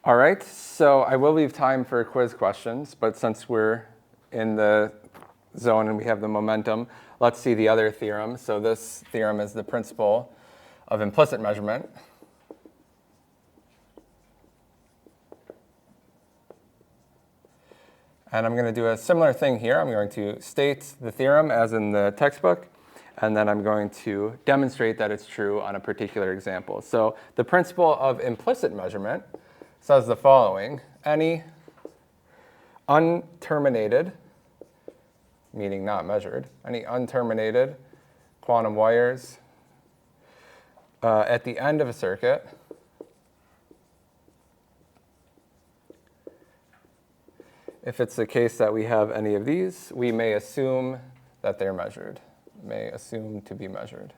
All right, so I will leave time for quiz questions, but since we're in the zone and we have the momentum, let's see the other theorem. So this theorem is the principle of implicit measurement. And I'm going to do a similar thing here. I'm going to state the theorem as in the textbook, and then I'm going to demonstrate that it's true on a particular example. So the principle of implicit measurement says the following: any unterminated, meaning not measured, any unterminated quantum wires at the end of a circuit if it's the case that we have any of these, we may assume that they're measured, may assume to be measured.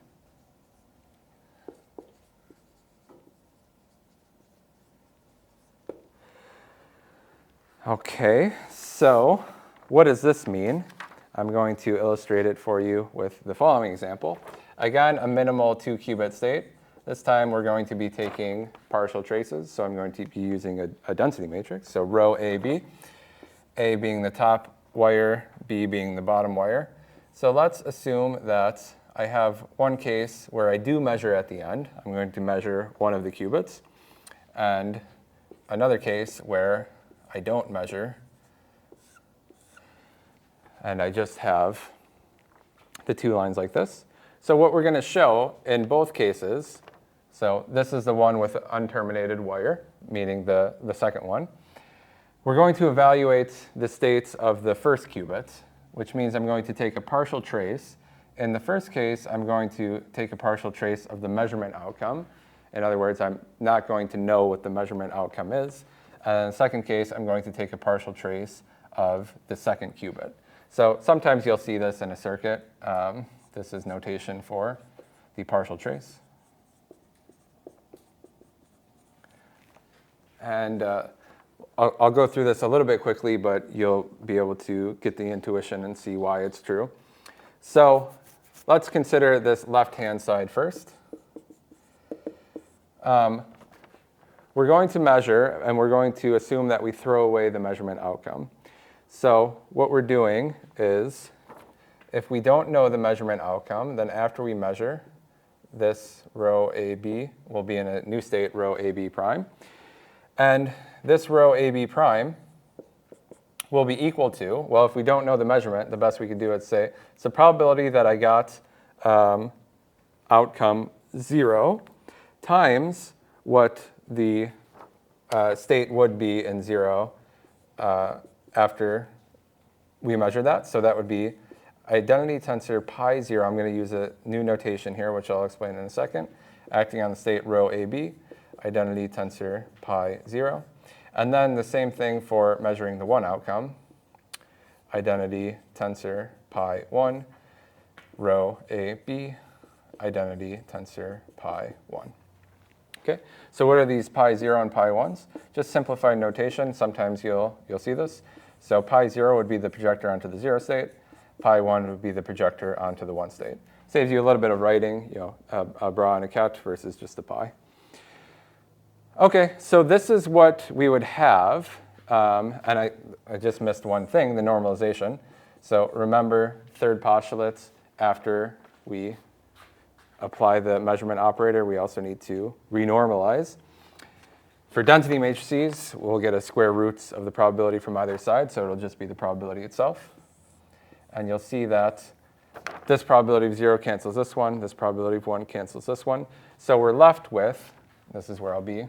Okay, so what does this mean? I'm going to illustrate it for you with the following example. Again, a minimal 2-qubit state. This time we're going to be taking partial traces, so I'm going to be using a density matrix, so rho A, B. A being the top wire, B being the bottom wire. So let's assume that I have one case where I do measure at the end. I'm going to measure one of the qubits. And another case where I don't measure, and I just have the two lines like this. So what we're going to show in both cases, so this is the one with unterminated wire, meaning the second one. We're going to evaluate the states of the first qubit, which means I'm going to take a partial trace. In the first case, I'm going to take a partial trace of the measurement outcome. In other words, I'm not going to know what the measurement outcome is. And in the second case, I'm going to take a partial trace of the second qubit. So sometimes you'll see this in a circuit. This is notation for the partial trace. And I'll go through this a little bit quickly, but you'll be able to get the intuition and see why it's true. So let's consider this left-hand side first. We're going to measure, and we're going to assume that we throw away the measurement outcome. So what we're doing is, if we don't know the measurement outcome, then after we measure, this rho AB will be in a new state, rho AB prime. And this rho AB prime will be equal to, well, if we don't know the measurement, the best we could do is say, it's the probability that I got outcome 0 times what the state would be in 0 after we measure that. So that would be identity tensor pi 0. I'm going to use a new notation here, which I'll explain in a second, acting on the state rho AB, identity tensor pi 0. And then the same thing for measuring the one outcome, identity tensor pi 1, rho AB, identity tensor pi 1. Okay, so what are these pi 0 and pi 1s? Just simplified notation. Sometimes you'll see this. So pi 0 would be the projector onto the 0 state. Pi 1 would be the projector onto the 1 state. Saves you a little bit of writing, a bra and a cat versus just a pi. Okay, so this is what we would have, and I just missed one thing, the normalization. So remember, third postulate, after we apply the measurement operator, we also need to renormalize. For density matrices, we'll get a square roots of the probability from either side, so it'll just be the probability itself. And you'll see that this probability of 0 cancels this one, this probability of 1 cancels this one. So we're left with, this is where I'll be,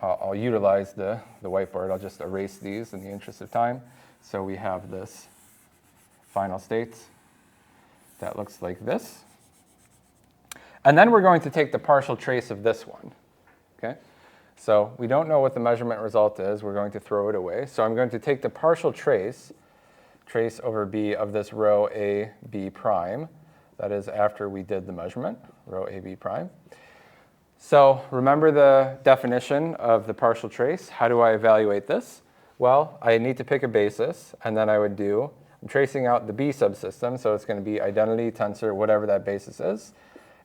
I'll utilize the whiteboard. I'll just erase these in the interest of time. So we have this final state that looks like this. And then we're going to take the partial trace of this one. Okay? So we don't know what the measurement result is. We're going to throw it away. So I'm going to take the partial trace over B of this rho A B prime. That is after we did the measurement, rho A B prime. So remember the definition of the partial trace. How do I evaluate this? Well, I need to pick a basis, and then I'm tracing out the B subsystem, so it's going to be identity tensor, whatever that basis is.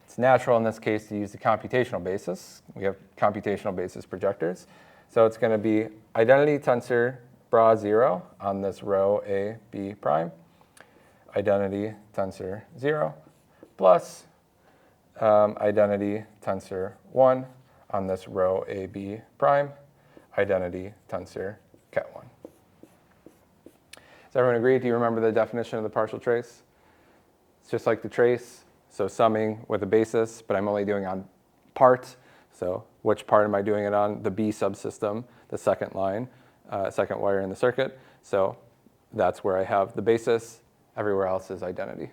It's natural in this case to use the computational basis. We have computational basis projectors. So it's going to be identity tensor bra 0 on this row A, B prime, identity tensor 0, plus identity tensor 1 on this row A, B prime, identity tensor ket 1. Does everyone agree? Do you remember the definition of the partial trace? It's just like the trace, so summing with a basis, but I'm only doing on part. So which part am I doing it on? The B subsystem, the second line, second wire in the circuit. So that's where I have the basis. Everywhere else is identity.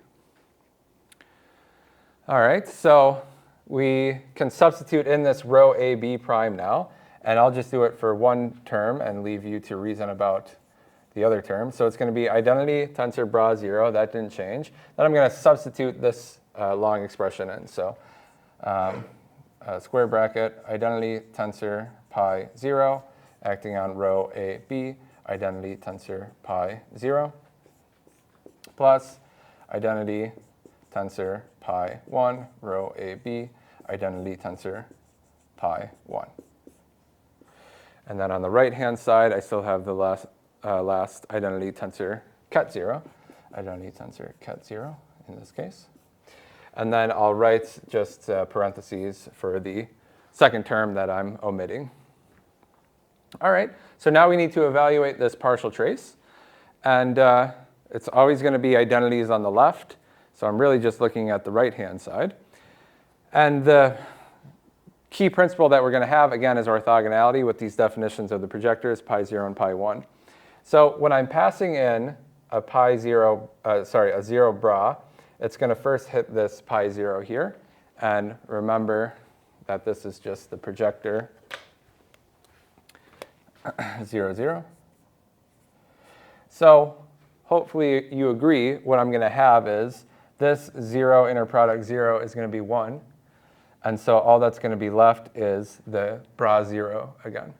All right, so we can substitute in this row A, B prime now. And I'll just do it for one term and leave you to reason about the other term. So it's going to be identity tensor bra 0. That didn't change. Then I'm going to substitute this long expression in. So square bracket, identity tensor pi 0, acting on row A, B, identity tensor pi 0, plus identity tensor pi 1, row A, B, identity tensor pi 1. And then on the right-hand side, I still have the last identity tensor ket 0, identity tensor ket 0 in this case. And then I'll write just parentheses for the second term that I'm omitting. All right, so now we need to evaluate this partial trace. And it's always going to be identities on the left. So I'm really just looking at the right-hand side. And the key principle that we're going to have, again, is orthogonality with these definitions of the projectors, pi 0 and pi 1. So when I'm passing in a 0 bra, it's going to first hit this pi 0 here. And remember that this is just the projector 0, 0. So hopefully you agree what I'm going to have is this 0 inner product 0 is going to be 1. And so all that's going to be left is the bra 0 again.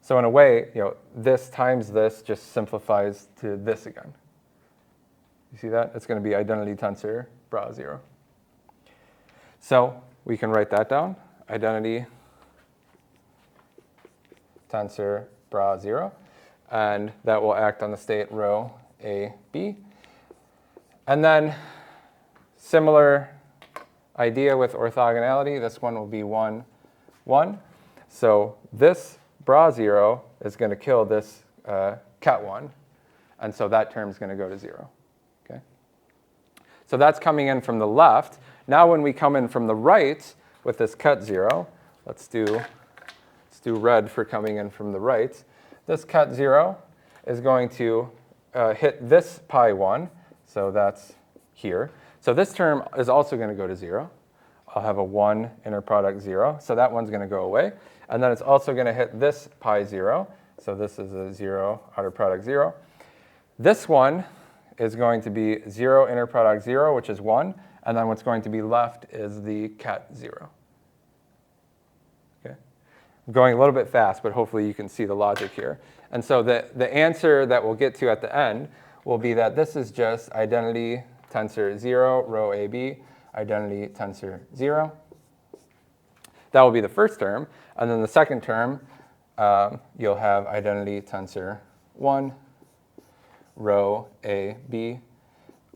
So in a way, this times this just simplifies to this again. You see that? It's going to be identity tensor bra 0. So we can write that down, identity tensor bra 0. And that will act on the state row A, B. And then similar idea with orthogonality. This one will be 1, 1. So this bra 0 is going to kill this ket 1. And so that term is going to go to 0. Okay? So that's coming in from the left. Now when we come in from the right with this ket 0, let's do red for coming in from the right. This ket 0 is going to hit this pi 1. So that's here. So this term is also going to go to 0. I'll have a 1 inner product 0. So that one's going to go away. And then it's also going to hit this pi 0. So this is a 0 outer product 0. This one is going to be 0 inner product 0, which is 1. And then what's going to be left is the ket 0. Okay? I'm going a little bit fast, but hopefully you can see the logic here. And so the answer that we'll get to at the end will be that this is just identity tensor 0, row AB, identity tensor 0. That will be the first term. And then the second term, you'll have identity tensor 1, row AB,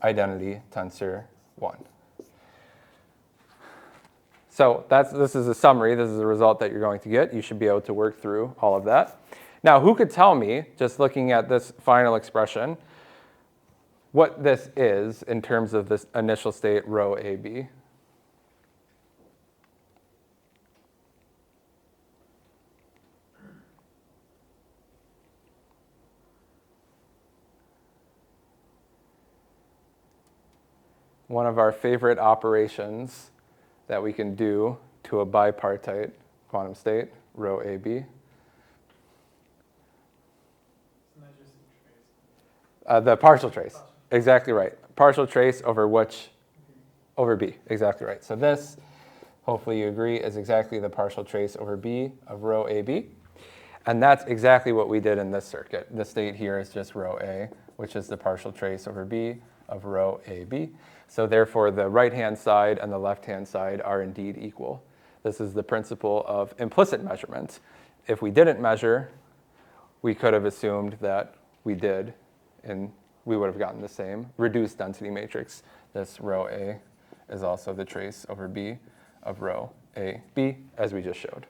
identity tensor 1. So this is a summary. This is the result that you're going to get. You should be able to work through all of that. Now, who could tell me, just looking at this final expression, what this is in terms of this initial state row AB? One of our favorite operations that we can do to a bipartite quantum state, row AB. The partial trace. Exactly right. Partial trace over which? Over B. Exactly right. So this, hopefully you agree, is exactly the partial trace over B of row AB. And that's exactly what we did in this circuit. The state here is just row A, which is the partial trace over B of row AB. So therefore, the right-hand side and the left-hand side are indeed equal. This is the principle of implicit measurement. if we didn't measure, we could have assumed that we did, and we would have gotten the same reduced density matrix. This rho A is also the trace over B of rho A B, as we just showed.